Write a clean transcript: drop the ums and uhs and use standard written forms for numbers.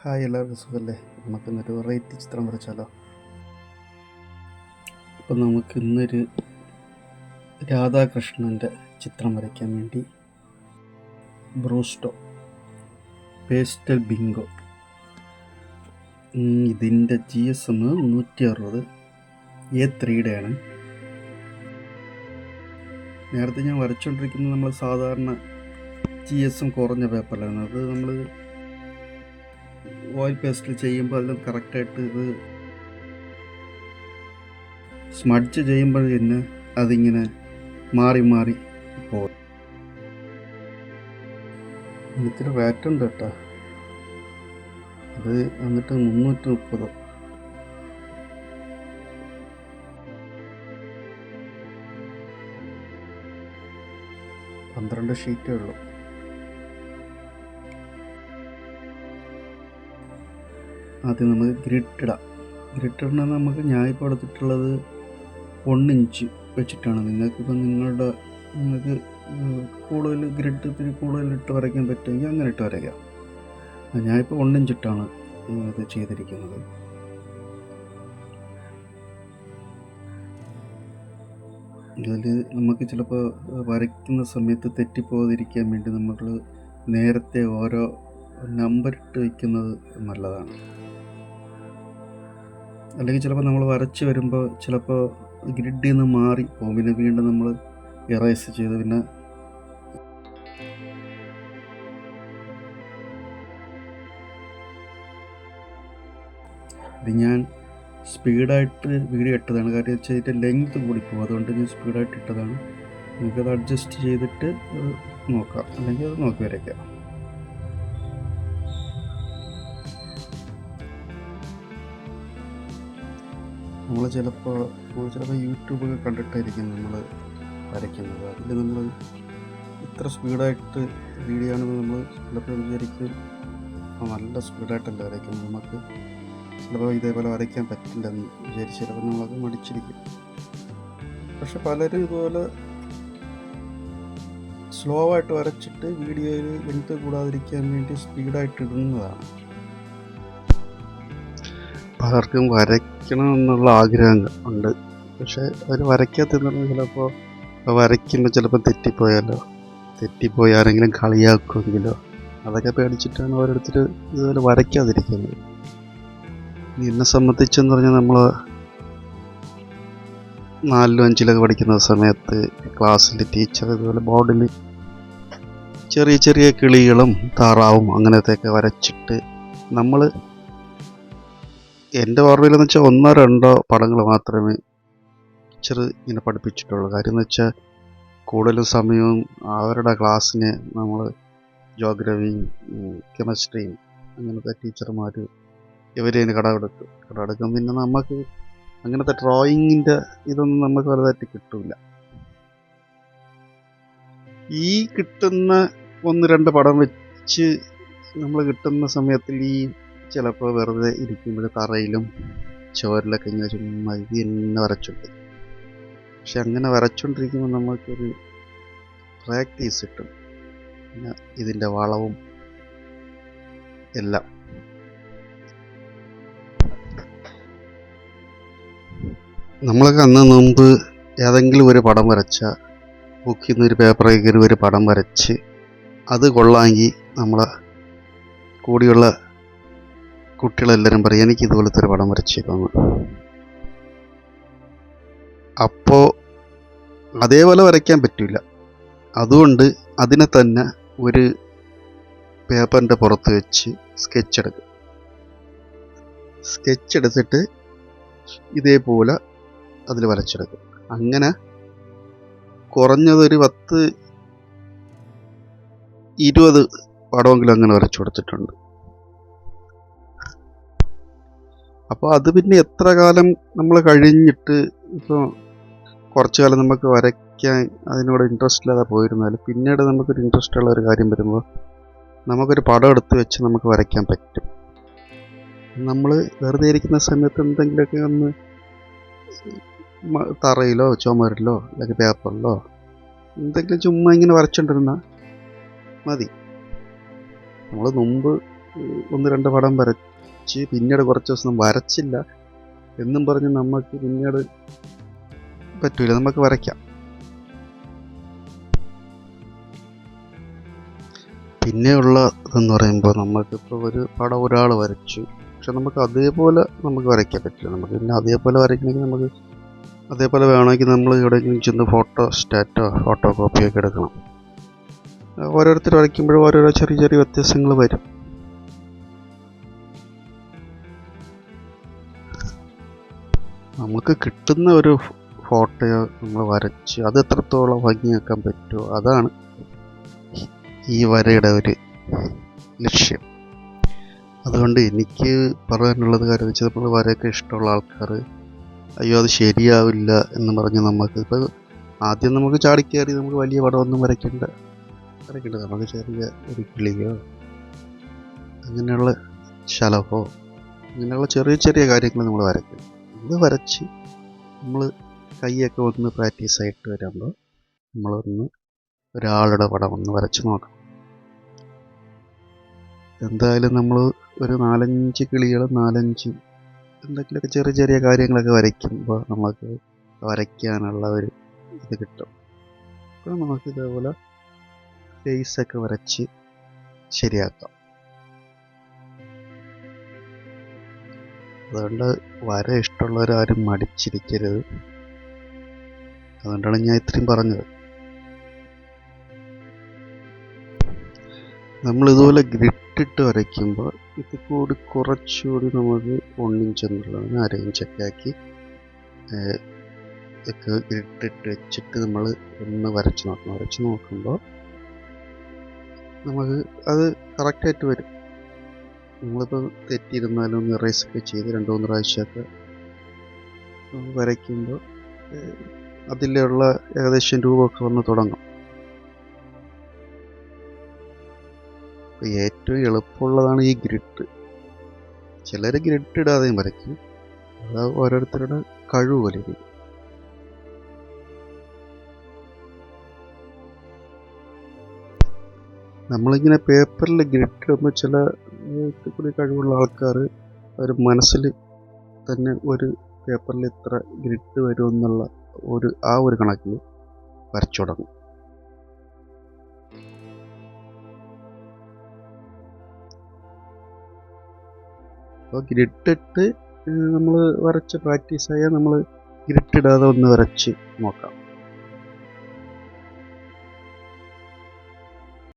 Hi, എല്ലാവർക്കും സുഖമല്ലേ? നമുക്കിന്നൊരു വെറൈറ്റി ചിത്രം വരച്ചാലോ? അപ്പം നമുക്കിന്നൊരു രാധാകൃഷ്ണൻ്റെ ചിത്രം വരയ്ക്കാൻ വേണ്ടി ബ്രൂസ്റ്റോ പേസ്റ്റൽ ബിങ്കോ ഇതിൻ്റെ GSM 160 A3 ആണ്. നേരത്തെ ഞാൻ വരച്ചുകൊണ്ടിരിക്കുന്നത് നമ്മൾ സാധാരണ GSM കുറഞ്ഞ പേപ്പറിലാണ്. അത് നമ്മൾ ഓയിൽ പേസ്റ്റിൽ ചെയ്യുമ്പോൾ അതിൽ കറക്റ്റായിട്ട് ഇത് സ്മഡ്ജ് ചെയ്യുമ്പോൾ തന്നെ അതിങ്ങനെ മാറി മാറി പോകും. ഇത്തിരി വാറ്റുണ്ട് കേട്ടോ. അത് എന്നിട്ട് 330 12 ഷീറ്റേ ഉള്ളൂ. ആദ്യം നമുക്ക് ഗ്രിഡ് ഇടാം. ഗ്രിഡ് ഇടണമെന്ന് നമുക്ക് ഞാൻ ഇപ്പോൾ എടുത്തിട്ടുള്ളത് 1 ഇഞ്ച് വെച്ചിട്ടാണ്. നിങ്ങൾക്ക് കൂടുതൽ ഗ്രിഡ് ഇത്തിരി കൂടുതൽ ഇട്ട് വരയ്ക്കാൻ പറ്റുമെങ്കിൽ അങ്ങനെ ഇട്ട് വരയ്ക്കാം. ഞാനിപ്പോൾ 1 ഇഞ്ച് ഇട്ടാണ് ഇത് ചെയ്തിരിക്കുന്നത്. ഇതിൽ നമുക്ക് ചിലപ്പോൾ വരയ്ക്കുന്ന സമയത്ത് തെറ്റിപ്പോകാതിരിക്കാൻ വേണ്ടി നമ്മൾ നേരത്തെ ഓരോ നമ്പർ ഇട്ട് വയ്ക്കുന്നത് നല്ലതാണ്. അല്ലെങ്കിൽ ചിലപ്പോൾ നമ്മൾ വരച്ച് വരുമ്പോൾ ചിലപ്പോൾ ഗ്രിഡിൽ നിന്ന് മാറി പോകും. പിന്നെ വീണ്ടും നമ്മൾ എറേസ് ചെയ്ത് പിന്നെ ഇത് ഞാൻ സ്പീഡായിട്ട് വീഡിയോ ഇട്ടതാണ്. കാര്യം വെച്ചാൽ ഇതിൻ്റെ ലെങ്ത് കൂടിപ്പോകും. അതുകൊണ്ട് ഞാൻ സ്പീഡായിട്ട് ഇട്ടതാണ്. നിങ്ങൾക്കത് അഡ്ജസ്റ്റ് ചെയ്തിട്ട് നോക്കാം, അല്ലെങ്കിൽ അത് നോക്കി വരയ്ക്കാം. നമ്മൾ ചിലപ്പോൾ യൂട്യൂബൊക്കെ കണ്ടിട്ടായിരിക്കും നമ്മൾ വരയ്ക്കുന്നത്. അതിൽ നമ്മൾ ഇത്ര സ്പീഡായിട്ട് വീഡിയോ ആണെന്ന് നമ്മൾ ചിലപ്പോൾ വിചാരിക്കും നല്ല സ്പീഡായിട്ടല്ല വരയ്ക്കുന്നത്, നമുക്ക് ചിലപ്പോൾ ഇതേപോലെ വരയ്ക്കാൻ പറ്റില്ലെന്ന് വിചാരിച്ച് ചിലപ്പോൾ നമ്മളത് മടിച്ചിരിക്കും. പക്ഷെ പലരും ഇതുപോലെ സ്ലോ ആയിട്ട് വരച്ചിട്ട് വീഡിയോയിൽ ലെങ്ത് കൂടാതിരിക്കാൻ വേണ്ടി സ്പീഡായിട്ട് ഇടുന്നതാണ്. പലർക്കും വരയ്ക്കണം എന്നുള്ള ആഗ്രഹം ഉണ്ട്, പക്ഷെ അവർ വരയ്ക്കാത്തതെന്ന് ചിലപ്പോൾ വരയ്ക്കുമ്പോൾ ചിലപ്പോൾ തെറ്റിപ്പോയി ആരെങ്കിലും കളിയാക്കുമെങ്കിലോ അതൊക്കെ പേടിച്ചിട്ടാണ് ഓരോരുത്തർ ഇതുപോലെ വരയ്ക്കാതിരിക്കുന്നത്. എന്നെ സംബന്ധിച്ചെന്ന് പറഞ്ഞാൽ നമ്മൾ 4ലും 5ലൊക്കെ പഠിക്കുന്ന സമയത്ത് ക്ലാസ്സിൽ ടീച്ചർ ഇതുപോലെ ബോർഡിൽ ചെറിയ ചെറിയ കിളികളും താറാവും അങ്ങനത്തെയൊക്കെ വരച്ചിട്ട് നമ്മൾ എൻ്റെ ഓർമ്മയിലെന്ന് വെച്ചാൽ 1-2 പടങ്ങൾ മാത്രമേ ടീച്ചർ ഇങ്ങനെ പഠിപ്പിച്ചിട്ടുള്ളൂ. കാര്യം എന്ന് വെച്ചാൽ കൂടുതലും സമയവും അവരുടെ ക്ലാസ്സിന് നമ്മൾ ജോഗ്രഫിയും കെമിസ്ട്രിയും അങ്ങനത്തെ ടീച്ചർമാർ ഇവരതിന് കടമെടുക്കും. പിന്നെ നമുക്ക് അങ്ങനത്തെ ഡ്രോയിങ്ങിൻ്റെ ഇതൊന്നും നമുക്ക് വലുതായിട്ട് കിട്ടില്ല. ഈ കിട്ടുന്ന 1-2 പടം വെച്ച് നമ്മൾ കിട്ടുന്ന സമയത്തിൽ ഈ ചിലപ്പോൾ വെറുതെ ഇരിക്കുമ്പോൾ തറയിലും ചോരിലൊക്കെ ഇങ്ങനെ ചുമ്മാ ഇത് തന്നെ വരച്ചുണ്ട്. പക്ഷെ അങ്ങനെ വരച്ചുകൊണ്ടിരിക്കുമ്പോൾ നമുക്കൊരു പ്രാക്ടീസ് കിട്ടും. പിന്നെ ഇതിൻ്റെ വളവും എല്ലാം. നമ്മളൊക്കെ അന്ന് മുമ്പ് ഏതെങ്കിലും ഒരു പടം വരച്ച ബുക്കിൽ നിന്ന് ഒരു പേപ്പറിൽ കയറി ഒരു പടം വരച്ച് അത് കൊള്ളാമെങ്കിൽ നമ്മളെ കൂടിയുള്ള കുട്ടികളെല്ലാവരും പറയും എനിക്ക് ഇതുപോലത്തെ ഒരു പടം വരച്ചേക്കാന്ന്. അപ്പോൾ അതേപോലെ വരയ്ക്കാൻ പറ്റില്ല. അതുകൊണ്ട് അതിനെ തന്നെ ഒരു പേപ്പറിൻ്റെ പുറത്ത് വെച്ച് സ്കെച്ച് എടുത്തിട്ട് ഇതേപോലെ അതിൽ വരച്ചെടുക്കും. അങ്ങനെ കുറഞ്ഞതൊരു 10-20 പടമെങ്കിലും അങ്ങനെ വരച്ചു കൊടുത്തിട്ടുണ്ട്. അപ്പോൾ അത് പിന്നെ എത്ര കാലം നമ്മൾ കഴിഞ്ഞിട്ട് ഇപ്പോൾ കുറച്ച് കാലം നമുക്ക് വരയ്ക്കാൻ അതിനോട് ഇൻട്രസ്റ്റ് ഇല്ലാതെ പോയിരുന്നാലും പിന്നീട് നമുക്കൊരു ഇൻട്രസ്റ്റ് ഉള്ള ഒരു കാര്യം വരുമ്പോൾ നമുക്കൊരു പടം എടുത്ത് വെച്ച് നമുക്ക് വരയ്ക്കാൻ പറ്റും. നമ്മൾ വെറുതെ ഇരിക്കുന്ന സമയത്ത് എന്തെങ്കിലുമൊക്കെ ഒന്ന് തറയിലോ ചുമരിലോ അല്ലെങ്കിൽ പേപ്പറിലോ എന്തെങ്കിലും ചുമ്മാ ഇങ്ങനെ വരച്ചുകൊണ്ടിരുന്നാൽ മതി. നമ്മൾ മുമ്പ് ഒന്ന് രണ്ട് പടം വരച്ച് പിന്നീട് കുറച്ച് ദിവസം വരച്ചില്ല എന്നും പറഞ്ഞ് നമുക്ക് പിന്നീട് പറ്റൂല, നമുക്ക് വരയ്ക്കാം. പിന്നെയുള്ള ഇതെന്ന് പറയുമ്പോൾ നമുക്കിപ്പോൾ ഒരു പടം ഒരാൾ വരച്ചു, പക്ഷെ നമുക്ക് അതേപോലെ നമുക്ക് വരയ്ക്കാൻ പറ്റില്ല. നമുക്ക് പിന്നെ അതേപോലെ വരയ്ക്കണമെങ്കിൽ നമുക്ക് അതേപോലെ വേണമെങ്കിൽ നമ്മൾ എവിടെയെങ്കിലും ചെന്ന് ഫോട്ടോ സ്റ്റാറ്റോ ഫോട്ടോ കോപ്പിയോ ഒക്കെ എടുക്കണം. ഓരോരുത്തർ വരയ്ക്കുമ്പോഴും ഓരോരോ ചെറിയ ചെറിയ വ്യത്യാസങ്ങൾ വരും. നമുക്ക് കിട്ടുന്ന ഒരു ഫോട്ടോയോ നമ്മൾ വരച്ച് അത് എത്രത്തോളം ഭംഗിയാക്കാൻ പറ്റുമോ അതാണ് ഈ വരയുടെ ഒരു ലക്ഷ്യം. അതുകൊണ്ട് എനിക്ക് പറയാനുള്ളത് കാര്യം വെച്ചാൽ നമ്മൾ വരയൊക്കെ ഇഷ്ടമുള്ള ആൾക്കാർ അയ്യോ അത് ശരിയാവില്ല എന്ന് പറഞ്ഞ് ഇപ്പോൾ ആദ്യം നമുക്ക് ചാടിക്കയറി നമുക്ക് വലിയ പടമൊന്നും വരയ്ക്കേണ്ട. നമുക്ക് ചെറിയ ഒരു കിളിയോ അങ്ങനെയുള്ള ശലഭോ അങ്ങനെയുള്ള ചെറിയ ചെറിയ കാര്യങ്ങൾ നമ്മൾ വരയ്ക്കണം. ഇത് വരച്ച് നമ്മൾ കൈയൊക്കെ ഒന്ന് പ്രാക്ടീസായിട്ട് വരുമ്പോൾ നമ്മളൊന്ന് ഒരാളുടെ പടം ഒന്ന് വരച്ച് നോക്കണം. എന്തായാലും നമ്മൾ ഒരു 4-5 കിളികൾ 4-5 എന്തെങ്കിലുമൊക്കെ ചെറിയ ചെറിയ കാര്യങ്ങളൊക്കെ വരയ്ക്കുമ്പോൾ നമുക്ക് വരയ്ക്കാനുള്ള ഒരു ഇത് കിട്ടും. അപ്പോൾ നമുക്ക് ഇതേപോലെ ഫേസൊക്കെ വരച്ച് ശരിയാക്കാം. അതുകൊണ്ട് വര ഇഷ്ടമുള്ളവരാരും മടിച്ചിരിക്കരുത്. അതുകൊണ്ടാണ് ഞാൻ ഇത്രയും പറഞ്ഞത്. നമ്മളിതുപോലെ ഗ്രിട്ടിട്ട് വരയ്ക്കുമ്പോൾ ഇത് കൂടി കുറച്ചുകൂടി നമുക്ക് 1 ഇഞ്ച് എന്നുള്ളതിന് 1/2 ഇഞ്ചൊക്കെ ആക്കി ഒക്കെ ഗ്രിട്ടിട്ട് വെച്ചിട്ട് നമ്മൾ ഒന്ന് വരച്ച് നോക്കണം. വരച്ച് നോക്കുമ്പോൾ നമുക്ക് അത് കറക്റ്റായിട്ട് വരും. നമ്മളിപ്പോൾ തെറ്റിയിരുന്നാലും ഒന്ന് ഇറേസൊക്കെ ചെയ്ത് 2-3 പ്രാവശ്യമൊക്കെ വരയ്ക്കുമ്പോൾ അതിലുള്ള ഏകദേശം രൂപമൊക്കെ വന്ന് തുടങ്ങും. ഏറ്റവും എളുപ്പമുള്ളതാണ് ഈ ഗ്രിഡ്. ചിലർ ഗ്രിഡ് ഇടാതെയും വരയ്ക്കും, അത് ഓരോരുത്തരുടെ കഴിവ് പോലെ ഇരിക്കും. നമ്മളിങ്ങനെ പേപ്പറിൽ ഗ്രിഡ് ഇടുമ്പോൾ ചില കൂടി കഴിവുള്ള ആൾക്കാർ അവർ മനസ്സിൽ തന്നെ ഒരു പേപ്പറിൽ ഇത്ര ഗ്രിഡ് വരുമെന്നുള്ള ഒരു കണക്കിൽ വരച്ചു തുടങ്ങും. അപ്പോൾ ഗ്രിഡിട്ട് നമ്മൾ വരച്ച് പ്രാക്ടീസായാൽ നമ്മൾ ഗ്രിഡ് ഇടാതെ ഒന്ന് വരച്ച് നോക്കാം.